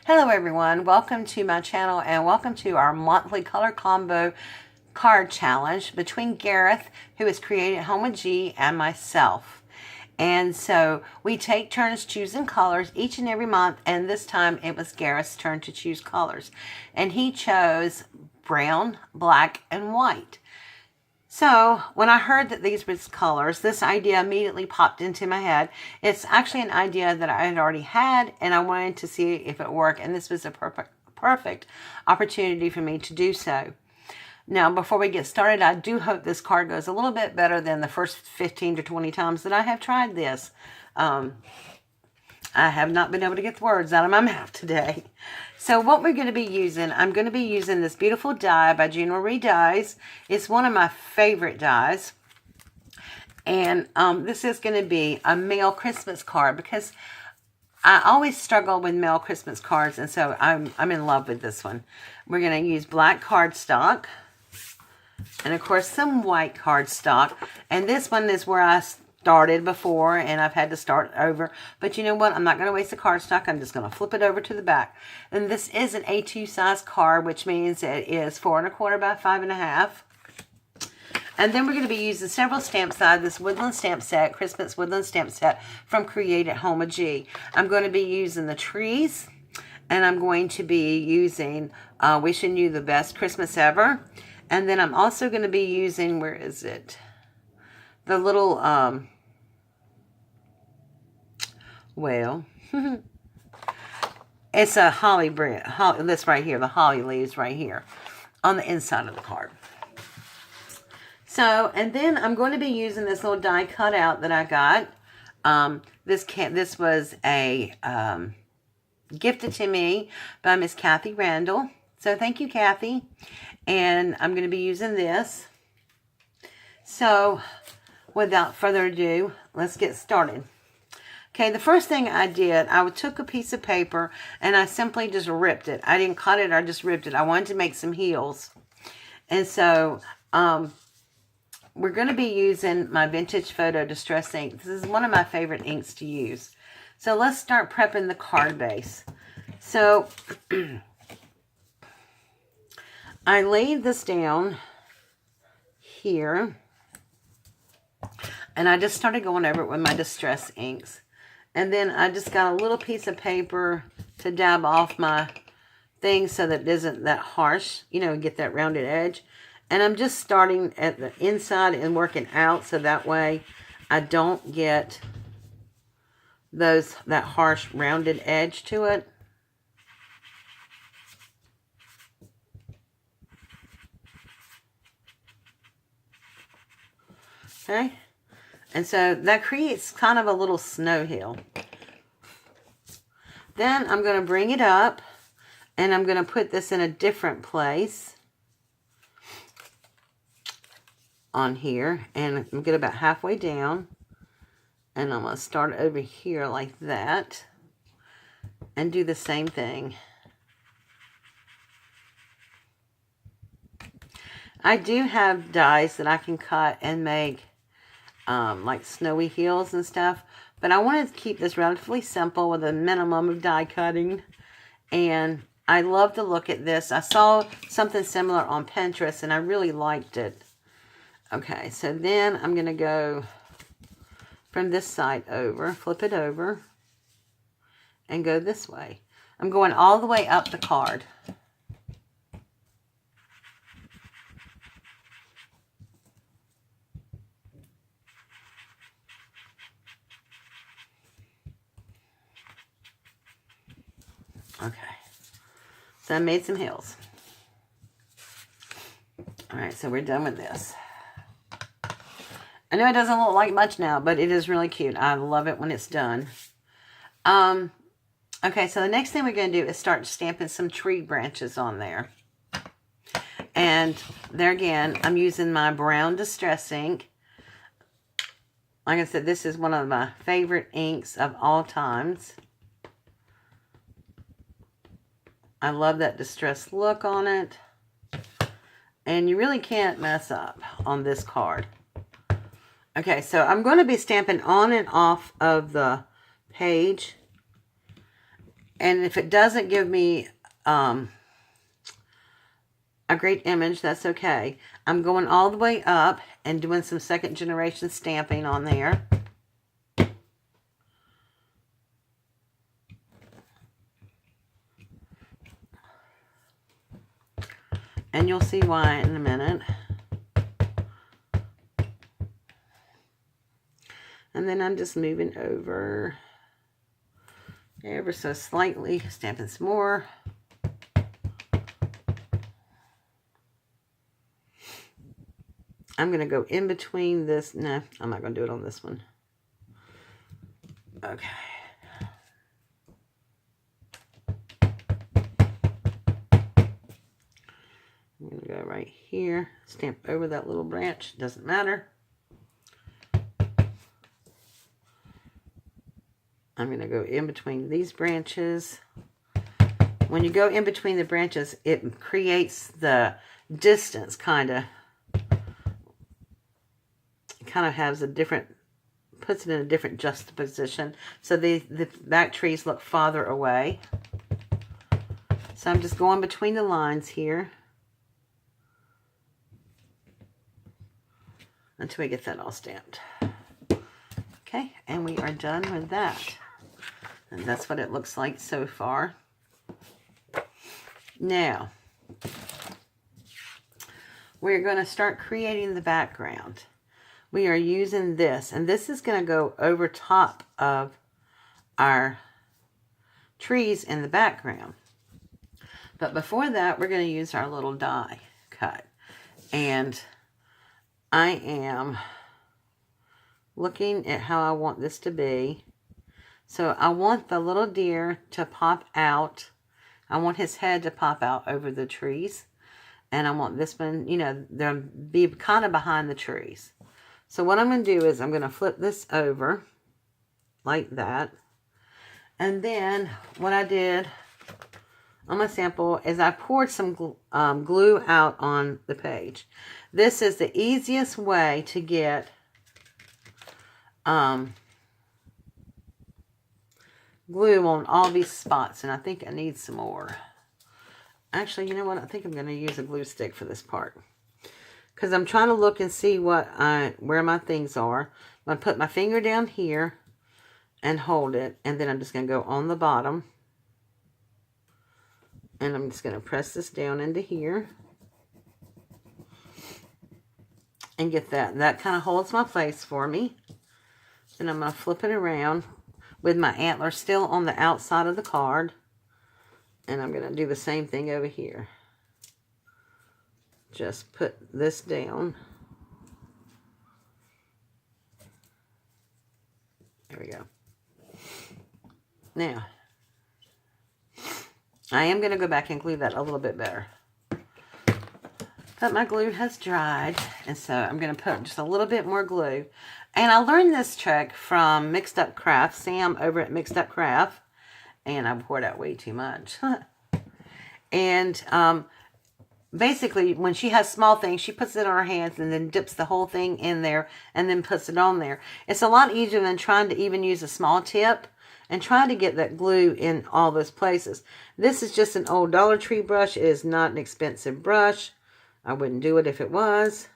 Hello everyone, welcome to my channel and welcome to our monthly color combo card challenge between Gareth, who has created Home with G, and myself. And so we take turns choosing colors each and every month, and this time it was Gareth's turn to choose colors. And he chose brown, black, and white. So when I heard that these were colors, this idea immediately popped into my head. It's actually an idea that I had already had, and I wanted to see if it worked, and this was a perfect opportunity for me to do so. Now, before we get started, I do hope this card goes a little bit better than the first 15 to 20 times that I have tried this. I have not been able to get the words out of my mouth today. So what we're going to be using, I'm going to be using this beautiful die by Gina Marie Dies. It's one of my favorite dies. And this is going to be a mail Christmas card because I always struggle with mail Christmas cards. And so I'm in love with this one. We're going to use black cardstock. And of course some white cardstock. And this one is where I started before, and I've had to start over. But you know what? I'm not going to waste the cardstock. I'm just going to flip it over to the back. And this is an A2 size card, which means it is 4 1/4 by 5 1/2. And then we're going to be using several stamps out of this woodland stamp set, Christmas woodland stamp set from Create at Home with G. I'm going to be using the trees, and I'm going to be using Wishing You the Best Christmas Ever. And then I'm also going to be using, where is it? The little, well, it's a holly branch, this right here, the holly leaves right here on the inside of the card. So, and then I'm going to be using this little die cutout that I got. This was a gifted to me by Miss Kathy Randall. So thank you, Kathy. And I'm going to be using this. So without further ado, let's get started. Okay, the first thing I did, I took a piece of paper and I simply just ripped it. I didn't cut it, I just ripped it. I wanted to make some heels. And so we're going to be using my Vintage Photo Distress ink. This is one of my favorite inks to use. So let's start prepping the card base. So I laid this down here, and I just started going over it with my distress inks. And then I just got a little piece of paper to dab off my thing so that it isn't that harsh, you know, get that rounded edge. And I'm just starting at the inside and working out so that way I don't get that harsh rounded edge to it. Okay, and so that creates kind of a little snow hill. Then I'm going to bring it up, and I'm going to put this in a different place on here, and I'm get about halfway down, and I'm going to start over here like that, and do the same thing. I do have dies that I can cut and make like snowy hills and stuff, but I wanted to keep this relatively simple with a minimum of die cutting. And I love to look at this. I saw something similar on Pinterest and I really liked it. Okay, so then I'm going to go from this side over, flip it over, and go this way. I'm going all the way up the card. Okay, so I made some hills. Alright, so we're done with this. I know it doesn't look like much now, but it is really cute. I love it when it's done. Okay, so the next thing we're going to do is start stamping some tree branches on there. And there again, I'm using my brown distress ink. Like I said, this is one of my favorite inks of all times. I love that distressed look on it. And you really can't mess up on this card. Okay, so I'm going to be stamping on and off of the page. And if it doesn't give me a great image, that's okay. I'm going all the way up and doing some second generation stamping on there. And you'll see why in a minute. And then I'm just moving over ever so slightly, stamping some more. I'm going to go in between this. No, I'm not going to do it on this one. Okay. I'm going to go right here, stamp over that little branch, doesn't matter. I'm going to go in between these branches. When you go in between the branches, it creates the distance kind of has a different, puts it in a different juxtaposition. So the back trees look farther away. So I'm just going between the lines here until we get that all stamped. Okay, and we are done with that. And that's what it looks like so far. Now, we're going to start creating the background. We are using this, and this is going to go over top of our trees in the background. But before that, we're going to use our little die cut. And I am looking at how I want this to be. So I want the little deer to pop out. I want his head to pop out over the trees. And I want this one, you know, they'll be kind of behind the trees. So what I'm going to do is I'm going to flip this over like that. And then what I did on my sample is I poured some glue out on the page. This is the easiest way to get glue on all these spots, and I think I need some more. Actually, you know what? I think I'm going to use a glue stick for this part, because I'm trying to look and see where my things are. I'm going to put my finger down here and hold it, and then I'm just going to go on the bottom, and I'm just going to press this down into here and get that. That kind of holds my place for me. Then I'm going to flip it around with my antler still on the outside of the card. And I'm going to do the same thing over here. Just put this down. There we go. Now, I am going to go back and glue that a little bit better. But my glue has dried, and so I'm going to put just a little bit more glue. And I learned this trick from Mixed Up Craft, Sam over at Mixed Up Craft. And I poured out way too much. And basically, when she has small things, she puts it on her hands and then dips the whole thing in there and then puts it on there. It's a lot easier than trying to even use a small tip and trying to get that glue in all those places. This is just an old Dollar Tree brush. It is not an expensive brush. I wouldn't do it if it was.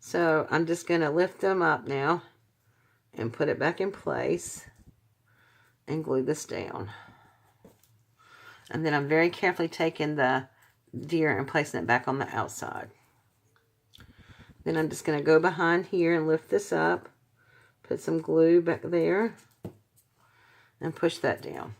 So I'm just going to lift them up now and put it back in place and glue this down. And then I'm very carefully taking the deer and placing it back on the outside. Then I'm just going to go behind here and lift this up, put some glue back there, and push that down.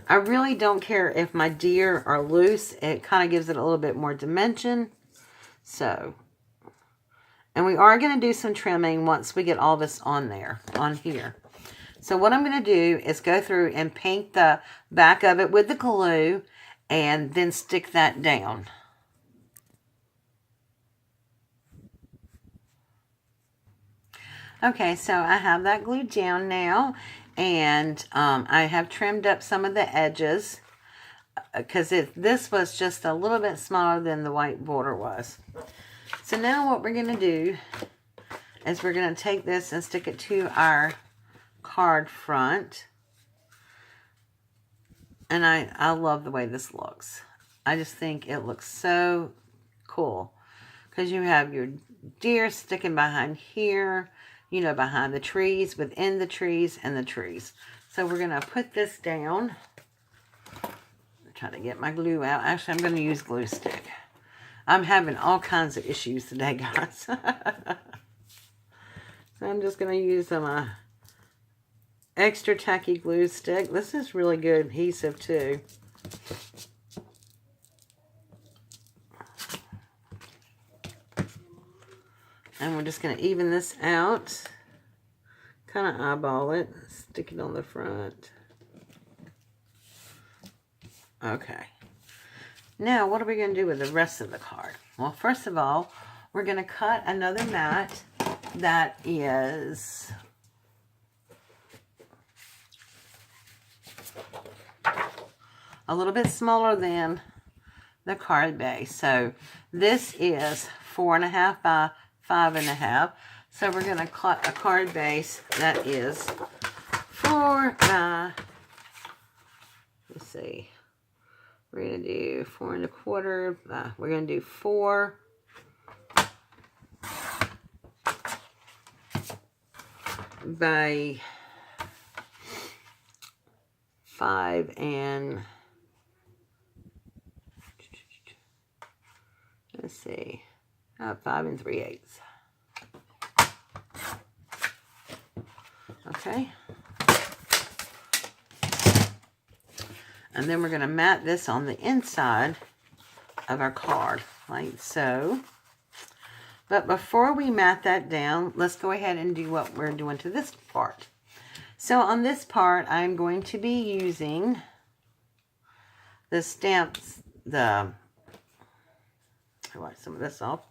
I really don't care if my deer are loose. It kind of gives it a little bit more dimension. So, and we are going to do some trimming once we get all this on there, on here. So what I'm going to do is go through and paint the back of it with the glue and then stick that down. Okay, so I have that glued down now, and I have trimmed up some of the edges because this was just a little bit smaller than the white border was. So now what we're going to do is we're going to take this and stick it to our card front. And I love the way this looks. I just think it looks so cool. Because you have your deer sticking behind here, you know, behind the trees, within the trees, and the trees. So we're going to put this down. Try to get my glue out. Actually, I'm going to use glue stick. I'm having all kinds of issues today, guys. So I'm just going to use some extra tacky glue stick. This is really good adhesive too. And we're just going to even this out. Kind of eyeball it. Stick it on the front. Okay. Now, what are we going to do with the rest of the card? Well, first of all, we're going to cut another mat that is a little bit smaller than the card base. So this is 4.5 by 5.5. So we're going to cut a card base that is 4 by, let's see, we're going to do 4.25. We're going to do 4 by 5 and, let's see, 5 3/8. Okay. And then we're going to mat this on the inside of our card, like so. But before we mat that down, let's go ahead and do what we're doing to this part. So on this part, I'm going to be using the stamps, I wipe some of this off.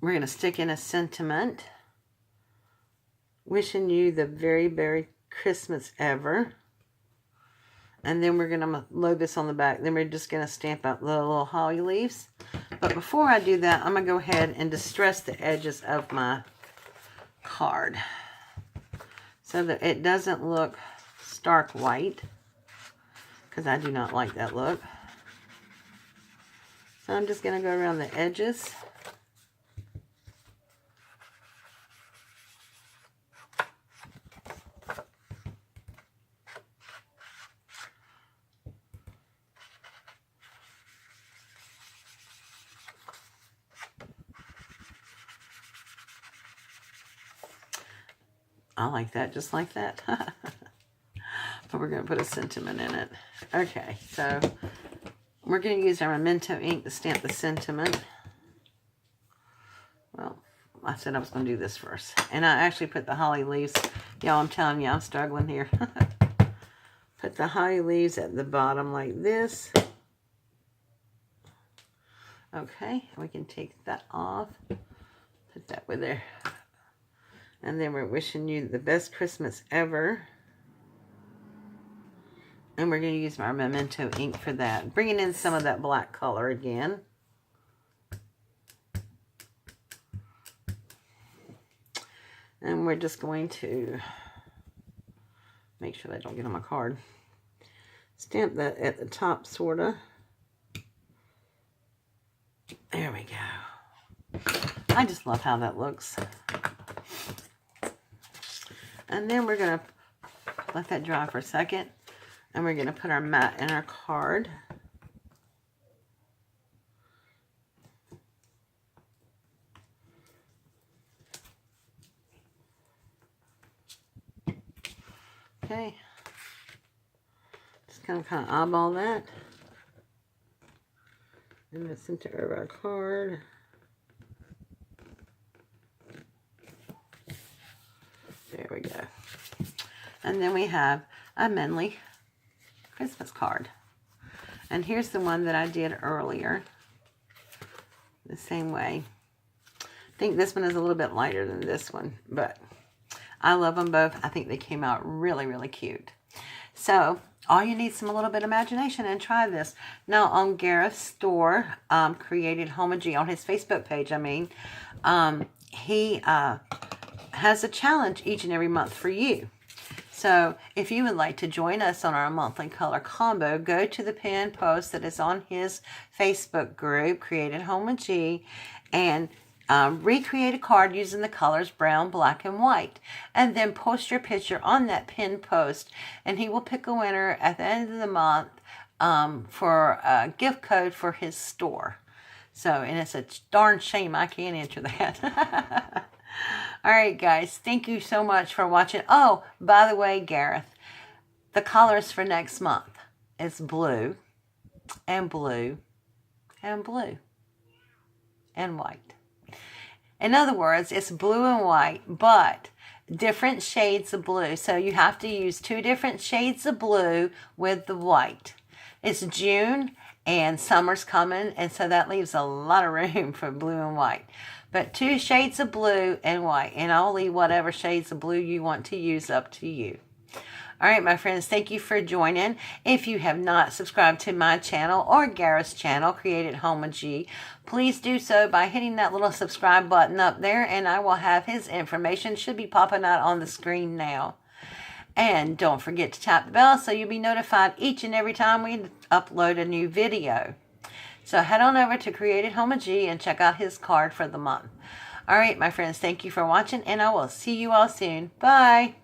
We're going to stick in a sentiment. Wishing you the very, very Christmas ever. And then we're going to load this on the back. Then we're just going to stamp out the little holly leaves. But before I do that, I'm going to go ahead and distress the edges of my card, so that it doesn't look stark white, because I do not like that look. So I'm just going to go around the edges. I like that, just like that. But we're going to put a sentiment in it. Okay, so we're going to use our Memento ink to stamp the sentiment. Well, I said I was going to do this first. And I actually put the holly leaves. Y'all, I'm telling you, I'm struggling here. Put the holly leaves at the bottom like this. Okay, we can take that off. Put that with there. And then we're wishing you the best Christmas ever. And we're going to use our Memento ink for that. Bringing in some of that black color again. And we're just going to make sure that don't get on my card. Stamp that at the top, sort of. There we go. I just love how that looks. And then we're going to let that dry for a second. And we're going to put our mat in our card. Okay. Just kind of eyeball that. In the center of our card. There we go. And then we have a Menly Christmas card. And here's the one that I did earlier. The same way. I think this one is a little bit lighter than this one, but I love them both. I think they came out really, really cute. So all you need is some a little bit of imagination and try this. Now on Gareth's store, Created Homage, on his Facebook page, he has a challenge each and every month for you. So if you would like to join us on our monthly color combo, go to the pinned post that is on his Facebook group, Create at Home with G, and recreate a card using the colors brown, black, and white. And then post your picture on that pinned post, and he will pick a winner at the end of the month for a gift code for his store. So, and it's a darn shame I can't enter that. All right, guys. Thank you so much for watching. Oh, by the way, Gareth, the colors for next month is blue and blue and blue and white. In other words, it's blue and white, but different shades of blue. So you have to use 2 different shades of blue with the white. It's June and summer's coming, and so that leaves a lot of room for blue and white. But 2 shades of blue and white, and I'll leave whatever shades of blue you want to use up to you. All right, my friends, thank you for joining. If you have not subscribed to my channel or Gareth's channel, Create at Home with G, please do so by hitting that little subscribe button up there, and I will have his information. Should be popping out on the screen now. And don't forget to tap the bell so you'll be notified each and every time we upload a new video. So head on over to Create at Home with G and check out his card for the month. All right, my friends, thank you for watching, and I will see you all soon. Bye.